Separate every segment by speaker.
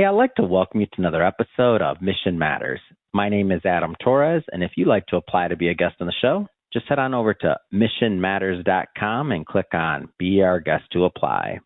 Speaker 1: Hey, I'd like to welcome you to another episode of Mission Matters. My name is Adam Torres, and if you'd like to apply to be a guest on the show, just head on over to missionmatters.com and click on Be Our Guest to apply.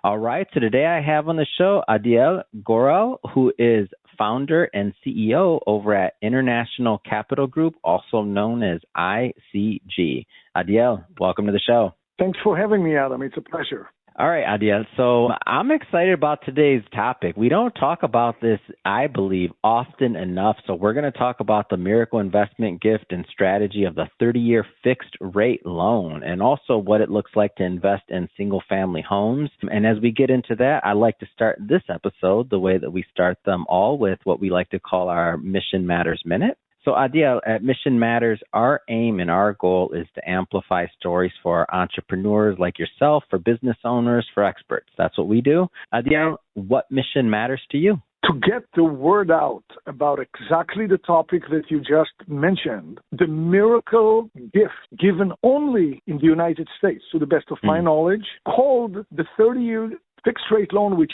Speaker 1: All right, so today I have on the show Adiel Gorel, who is founder and CEO over at International Capital Group, also known as ICG. Adiel, welcome to the show.
Speaker 2: Thanks for having me, Adam. It's a pleasure.
Speaker 1: All right, Adiel. So I'm excited about today's topic. We don't talk about this, I believe, often enough. So we're going to talk about the miracle investment gift and strategy of the 30-year fixed rate loan, and also what it looks like to invest in single-family homes. And as we get into that, I'd like to start this episode the way that we start them all, with what we like to call our Mission Matters Minute. So Adiel, at Mission Matters, our aim and our goal is to amplify stories for entrepreneurs like yourself, for business owners, for experts. That's what we do. Adiel, what mission matters to you?
Speaker 2: To get the word out about exactly the topic that you just mentioned, the miracle gift given only in the United States, to the best of my knowledge, called the 30-year fixed rate loan, which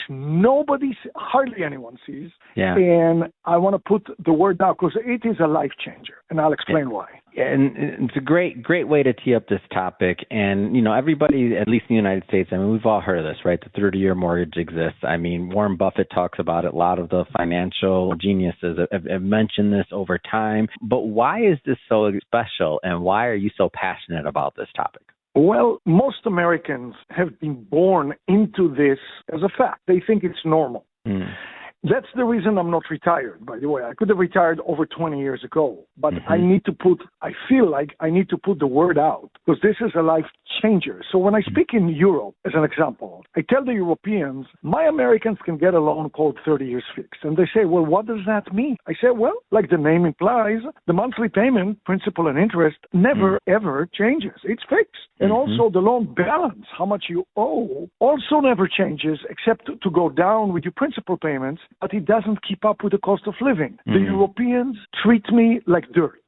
Speaker 2: hardly anyone sees.
Speaker 1: Yeah.
Speaker 2: And I want to put the word out because it is a life changer, and I'll explain why.
Speaker 1: And it's a great way to tee up this topic. And, you know, everybody, at least in the United States, I mean, we've all heard of this, right? The 30-year mortgage exists. I mean, Warren Buffett talks about it. A lot of the financial geniuses have mentioned this over time. But why is this so special, and why are you so passionate about this topic?
Speaker 2: Well, most Americans have been born into this as a fact. They think it's normal. That's the reason I'm not retired, by the way. I could have retired over 20 years ago, but I feel like I need to put the word out because this is a life changer. So when I speak in Europe, as an example, I tell the Europeans, my Americans can get a loan called 30 years fixed. And they say, well, what does that mean? I say, well, like the name implies, the monthly payment, principal and interest, never, ever changes. It's fixed. And also the loan balance, how much you owe, also never changes except to go down with your principal payments, but it doesn't keep up with the cost of living. The Europeans treat me like dirt.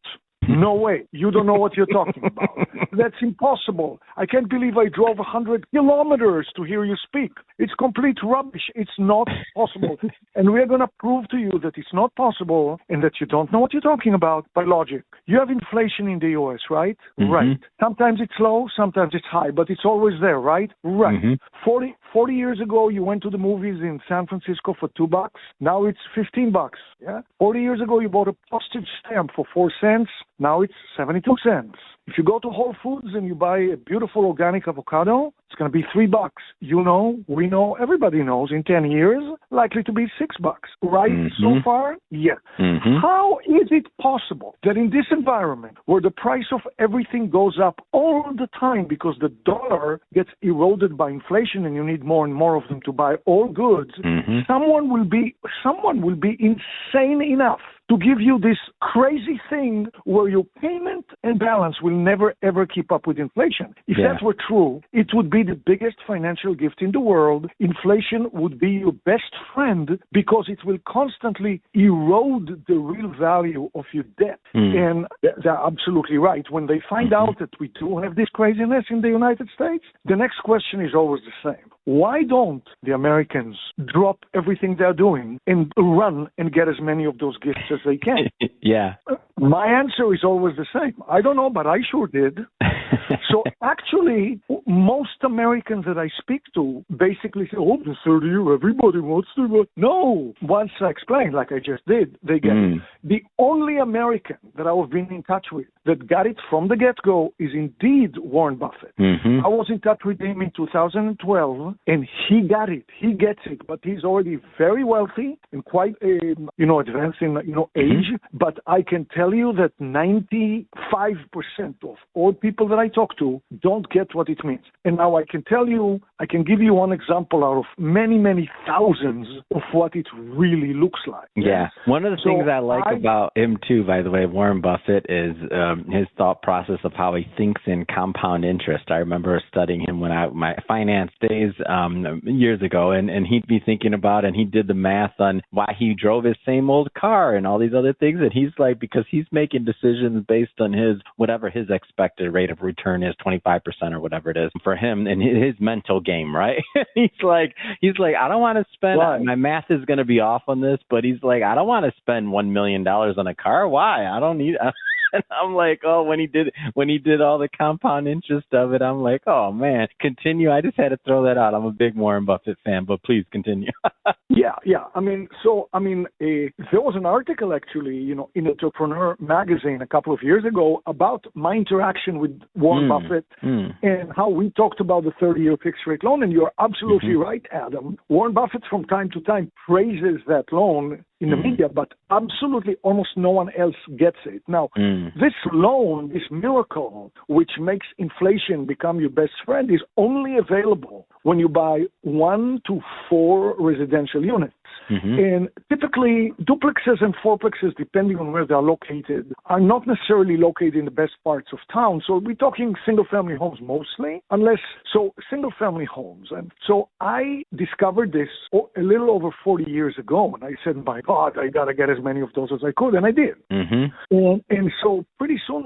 Speaker 2: No way. You don't know what you're talking about. That's impossible. I can't believe I drove 100 kilometers to hear you speak. It's complete rubbish. It's not possible. And we're going to prove to you that it's not possible and that you don't know what you're talking about by logic. You have inflation in the U.S., right? Right. Sometimes it's low, sometimes it's high, but it's always there, right? Right. 40 years ago, you went to the movies in San Francisco for $2. Now it's $15. Yeah. 40 years ago, you bought a postage stamp for 4 cents. Now it's 72 cents. If you go to Whole Foods and you buy a beautiful organic avocado, it's going to be $3. You know, we know, everybody knows in 10 years, likely to be $6. Right so far? Yeah. How is it possible that in this environment where the price of everything goes up all the time because the dollar gets eroded by inflation and you need more and more of them to buy all goods, someone will be insane enough to give you this crazy thing where your payment and balance will never, ever keep up with inflation. If that were true, it would be the biggest financial gift in the world. Inflation would be your best friend because it will constantly erode the real value of your debt. And they're absolutely right. When they find out that we do have this craziness in the United States, the next question is always the same. Why don't the Americans drop everything they're doing and run and get as many of those gifts as they can? My answer is always the same. I don't know, but I sure did. So actually, most Americans that I speak to basically say, oh, the 30 year, everybody wants to. No. Once I explained, like I just did, they get it. The only American that I have been in touch with that got it from the get-go is indeed Warren Buffett. I was in touch with him in 2012, and he got it. He gets it, but he's already very wealthy and quite, advanced in, age. But I can tell you that 95% of all people that I talk to don't get what it means. And now I can give you one example out of many, many thousands of what it really looks like.
Speaker 1: Yeah. One of the things I like about him too, by the way, Warren Buffett, is his thought process of how he thinks in compound interest. I remember studying him when my finance days years ago, and he'd be thinking about, and he did the math on why he drove his same old car and all these other things. And he's like, because he's making decisions based on whatever his expected rate of return is, 25% or whatever it is for him and his mental game, right? he's like, I don't want to spend,
Speaker 2: right.
Speaker 1: My math is going to be off on this, but he's like, I don't want to spend $1 million on a car. Why? I don't need. And I'm like, oh, when he did all the compound interest of it, I'm like, oh man, continue. I just had to throw that out. I'm a big Warren Buffett fan, but please continue.
Speaker 2: Yeah. There was an article actually, in Entrepreneur magazine a couple of years ago about my interaction with Warren Buffett and how we talked about the 30-year fixed rate loan. And you're absolutely right, Adam. Warren Buffett from time to time praises that loan in the media, but absolutely almost no one else gets it. Now, this loan, this miracle, which makes inflation become your best friend, is only available when you buy 1 to 4 residential units. And typically, duplexes and fourplexes, depending on where they're located, are not necessarily located in the best parts of town. So we're talking single-family homes mostly, single-family homes. And so I discovered this a little over 40 years ago, and I said, my God, I got to get as many of those as I could, and I did. And so pretty soon,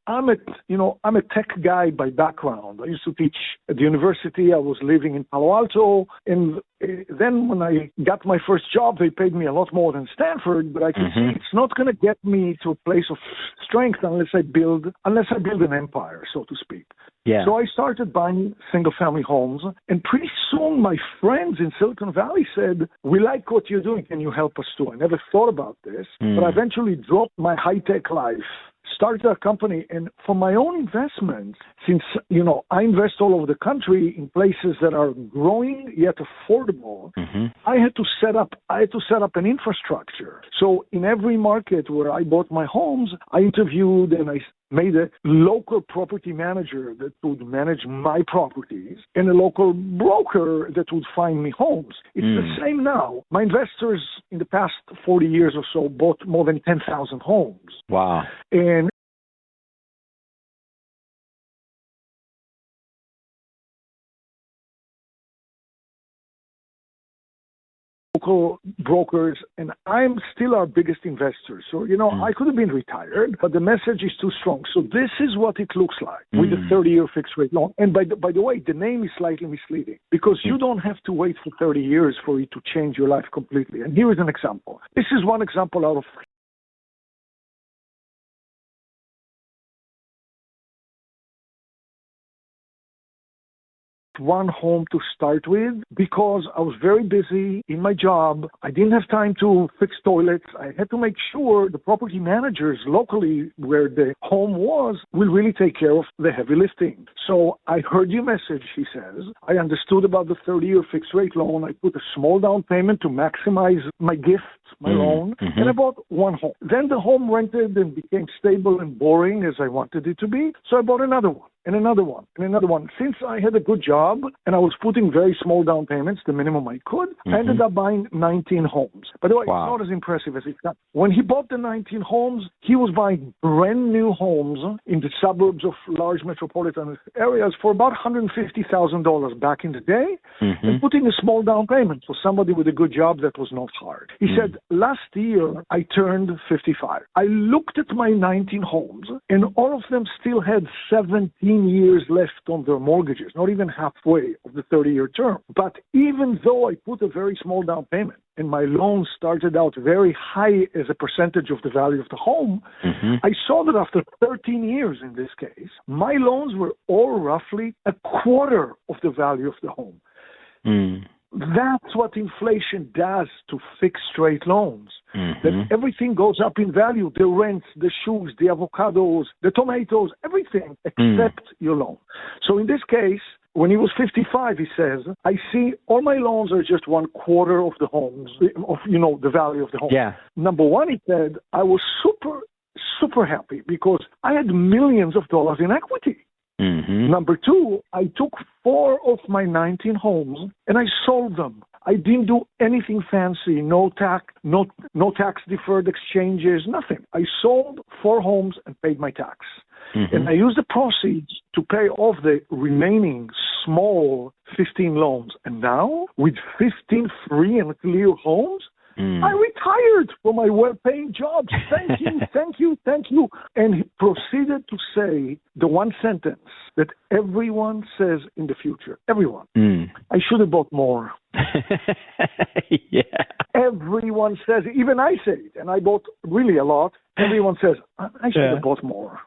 Speaker 2: I'm a tech guy by background. I used to teach at the university. I was living in Palo Alto, and then when I got my first job, they paid me a lot more than Stanford, but I could see it's not going to get me to a place of strength unless I build an empire, so to speak.
Speaker 1: Yeah.
Speaker 2: So I started buying single-family homes, and pretty soon my friends in Silicon Valley said, we like what you're doing. Can you help us too? I never thought about this, but I eventually dropped my high-tech life, started a company, and for my own investments, since, I invest all over the country in places that are growing yet affordable, I had to set up an infrastructure. So in every market where I bought my homes, I interviewed and I made a local property manager that would manage my properties and a local broker that would find me homes. It's the same now. My investors in the past 40 years or so bought more than 10,000 homes.
Speaker 1: Wow.
Speaker 2: And local brokers, and I'm still our biggest investor. So, I could have been retired, but the message is too strong. So this is what it looks like with a 30-year fixed rate loan. And by the way, the name is slightly misleading because you don't have to wait for 30 years for it to change your life completely. And here is an example. This is one example out of one home to start with because I was very busy in my job. I didn't have time to fix toilets. I had to make sure the property managers locally where the home was will really take care of the heavy lifting. So I heard your message, he says. I understood about the 30-year fixed rate loan. I put a small down payment to maximize my gift, my loan, and I bought one home. Then the home rented and became stable and boring as I wanted it to be. So I bought another one. And another one, and another one. Since I had a good job and I was putting very small down payments, the minimum I could, I ended up buying 19 homes. By the way, It's not as impressive as it sounds. When he bought the 19 homes, he was buying brand new homes in the suburbs of large metropolitan areas for about $150,000 back in the day, and putting a small down payment for somebody with a good job that was not hard. He said, last year I turned 55. I looked at my 19 homes, and all of them still had 17 years left on their mortgages, not even halfway of the 30-year term. But even though I put a very small down payment and my loan started out very high as a percentage of the value of the home, I saw that after 13 years in this case, my loans were all roughly a quarter of the value of the home. That's what inflation does to fixed rate loans. That everything goes up in value, the rents, the shoes, the avocados, the tomatoes, everything except your loan. So in this case, when he was 55, he says, I see all my loans are just one quarter of the homes, of the value of the home.
Speaker 1: Yeah.
Speaker 2: Number one, he said, I was super happy because I had millions of dollars in equity. Number two, I took 4 of my 19 homes and I sold them. I didn't do anything fancy, no tax deferred exchanges, nothing. I sold 4 homes and paid my tax. Mm-hmm. And I used the proceeds to pay off the remaining small 15 loans. And now, with 15 free and clear homes, I retired from my well-paying jobs. Thank you, thank you, thank you. And he proceeded to say the one sentence that everyone says in the future. Everyone. I should have bought more.
Speaker 1: Yeah.
Speaker 2: Everyone says, even I say it, and I bought really a lot. Everyone says, I should have bought more.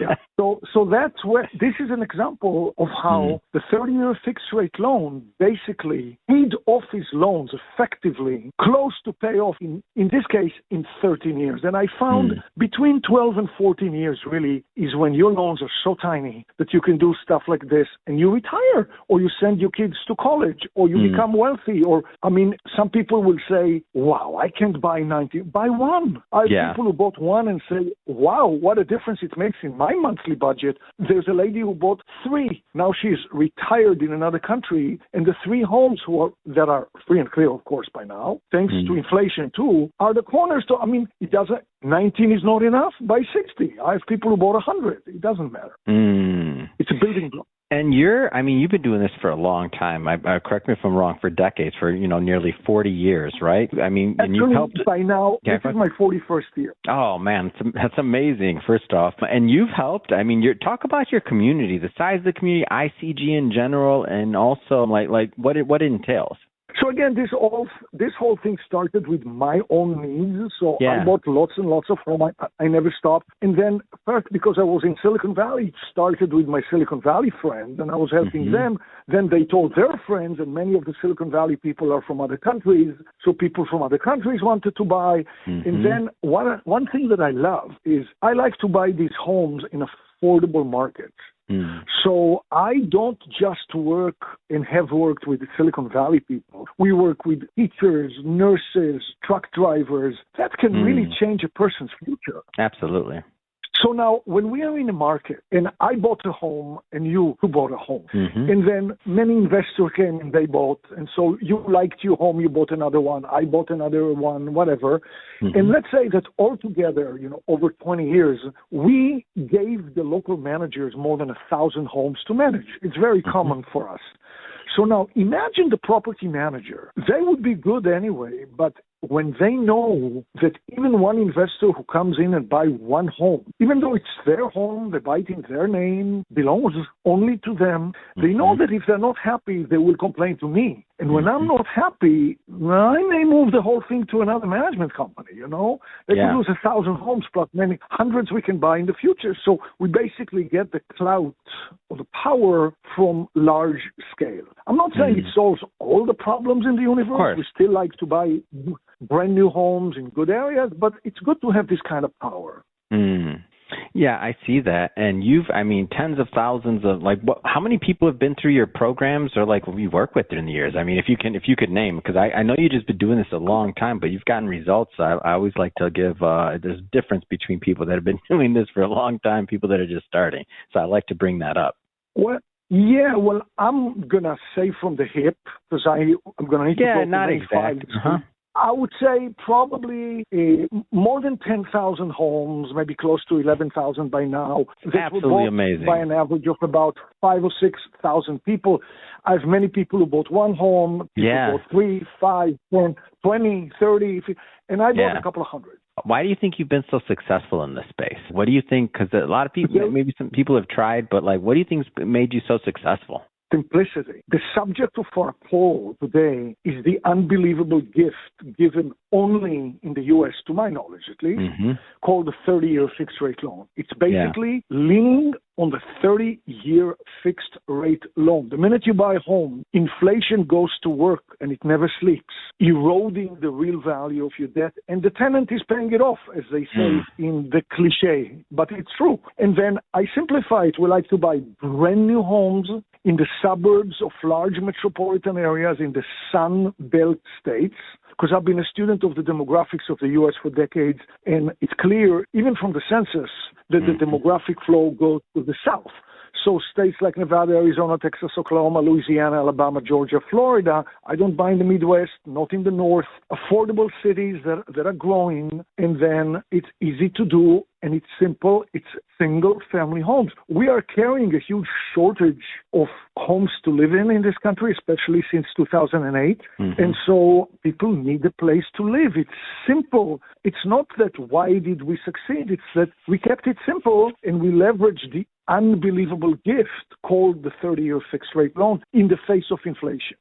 Speaker 2: Yeah. So that's where this is an example of how the 30-year fixed rate loan basically paid off his loans effectively, close to pay off in this case in 13 years. And I found between 12 and 14 years really is when your loans are so tiny that you can do stuff like this and you retire or you send your kids to college or you become wealthy. Or, I mean, some people will say, wow, I can't buy 90. Buy one. I have people who bought one and say, wow, what a difference it makes in my monthly budget. There's a lady who bought 3. Now she's retired in another country, and the 3 homes that are free and clear, of course, by now, thanks to inflation too, are the cornerstone. I mean, 19 is not enough. Buy 60. I have people who bought 100. It doesn't matter. It's a building block.
Speaker 1: And you've been doing this for a long time. Correct me if I'm wrong, for decades, for, nearly 40 years, right? I mean, and you've helped.
Speaker 2: By now, this is my 41st year.
Speaker 1: Oh, man, that's amazing, first off. And you've helped. I mean, talk about your community, the size of the community, ICG in general, and also like what it entails.
Speaker 2: So again, this whole thing started with my own needs. So I bought lots and lots of homes. I never stopped. And then first, because I was in Silicon Valley, it started with my Silicon Valley friends, and I was helping them. Then they told their friends, and many of the Silicon Valley people are from other countries. So people from other countries wanted to buy. And then one thing that I love is I like to buy these homes in affordable markets. So I don't just work and have worked with the Silicon Valley people. We work with teachers, nurses, truck drivers. That can really change a person's future.
Speaker 1: Absolutely.
Speaker 2: So now, when we are in a market, and I bought a home, and you bought a home, and then many investors came and they bought, and so you liked your home, you bought another one, I bought another one, whatever. And let's say that altogether, over 20 years, we gave the local managers more than 1,000 homes to manage. It's very common for us. So now, imagine the property manager. They would be good anyway, but when they know that even one investor who comes in and buy one home, even though it's their home, they buy it in their name, belongs only to them, they know that if they're not happy, they will complain to me. And when I'm not happy, I may move the whole thing to another management company, They could lose 1,000 homes plus many hundreds we can buy in the future. So we basically get the clout or the power from large scale. I'm not saying it solves all the problems in the universe. We still like to buy brand new homes in good areas, but it's good to have this kind of power.
Speaker 1: Yeah, I see that. And tens of thousands of how many people have been through your programs or you work with during the years? I mean, if you could name, because I know you've just been doing this a long time, but you've gotten results. I always like to give, there's a difference between people that have been doing this for a long time, people that are just starting. So I like to bring that up.
Speaker 2: Well, I'm going to say from the hip, because I'm going to need to go
Speaker 1: not exactly.
Speaker 2: I would say probably more than 10,000 homes, maybe close to 11,000 by now.
Speaker 1: Absolutely amazing.
Speaker 2: By an average of about 5,000 or 6,000 people. I have many people who bought one home, people bought 3, 5, 10, 20, 30, and I bought a couple of hundred.
Speaker 1: Why do you think you've been so successful in this space? What do you think? Because a lot of people, maybe some people have tried, but what do you think's made you so successful?
Speaker 2: Simplicity. The subject of our poll today is the unbelievable gift given only in the U.S., to my knowledge at least, called the 30-year fixed rate loan. It's basically leaning on the 30-year fixed rate loan. The minute you buy a home, inflation goes to work and it never sleeps, eroding the real value of your debt, and the tenant is paying it off, as they say in the cliche, but it's true. And then I simplify it. We like to buy brand new homes in the suburbs of large metropolitan areas in the Sun Belt states, because I've been a student of the demographics of the U.S. for decades, and it's clear, even from the census, that the demographic flow goes to the south. So states like Nevada, Arizona, Texas, Oklahoma, Louisiana, Alabama, Georgia, Florida, I don't buy in the Midwest, not in the North, affordable cities that are growing, and then it's easy to do, and it's simple. It's single-family homes. We are carrying a huge shortage of homes to live in this country, especially since 2008. Mm-hmm. And so people need a place to live. It's simple. It's not that why did we succeed? It's that we kept it simple and we leveraged the unbelievable gift called the 30-year fixed rate loan in the face of inflation.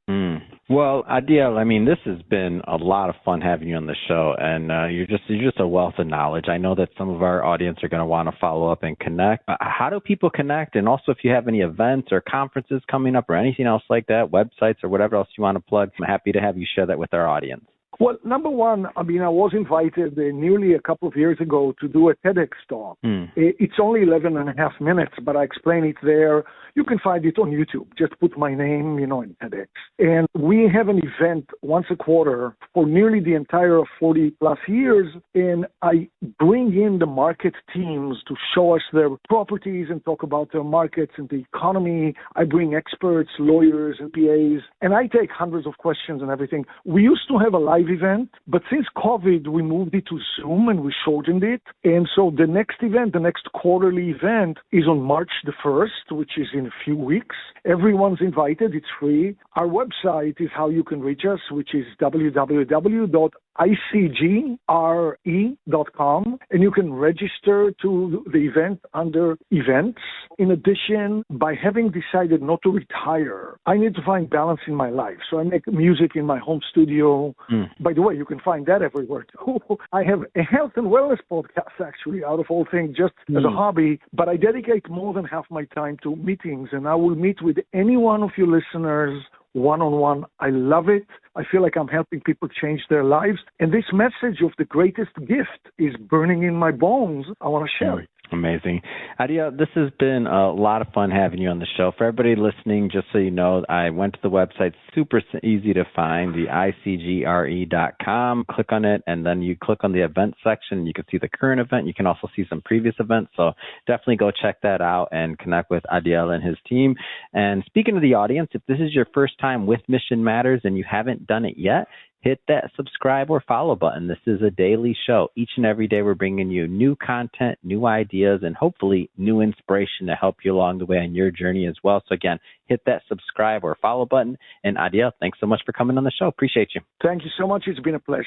Speaker 1: Well, Adiel, I mean, this has been a lot of fun having you on the show, and you're just a wealth of knowledge. I know that some of our audience are going to want to follow up and connect. How do people connect? And also, if you have any events or conferences coming up or anything else like that, websites or whatever else you want to plug, I'm happy to have you share that with our audience.
Speaker 2: Well, number one, I was invited nearly a couple of years ago to do a TEDx talk. It's only 11 and a half minutes, but I explain it there. You can find it on YouTube. Just put my name, in TEDx. And we have an event once a quarter for nearly the entire 40-plus years, and I bring in the market teams to show us their properties and talk about their markets and the economy. I bring experts, lawyers, and PAs, and I take hundreds of questions and everything. We used to have a live event, but since COVID, we moved it to Zoom and we shortened it. And so the next event, the next quarterly event is on March the 1st, which is in a few weeks. Everyone's invited. It's free. Our website is how you can reach us, which is www.icgre.com, and you can register to the event under events. In addition, by having decided not to retire, I need to find balance in my life. So I make music in my home studio. By the way, you can find that everywhere too. I have a health and wellness podcast, actually, out of all things, just as a hobby, but I dedicate more than half my time to meetings, and I will meet with any one of you listeners one-on-one. I love it. I feel like I'm helping people change their lives. And this message of the greatest gift is burning in my bones. I want to share it.
Speaker 1: Amazing. Adiel, this has been a lot of fun having you on the show. For everybody listening, just so you know, I went to the website, super easy to find, the icgre.com. Click on it, and then you click on the event section. You can see the current event. You can also see some previous events. So definitely go check that out and connect with Adiel and his team. And speaking to the audience, if this is your first time with Mission Matters and you haven't done it yet, hit that subscribe or follow button. This is a daily show. Each and every day, we're bringing you new content, new ideas, and hopefully new inspiration to help you along the way on your journey as well. So again, hit that subscribe or follow button. And Adiel, thanks so much for coming on the show. Appreciate you.
Speaker 2: Thank you so much. It's been a pleasure.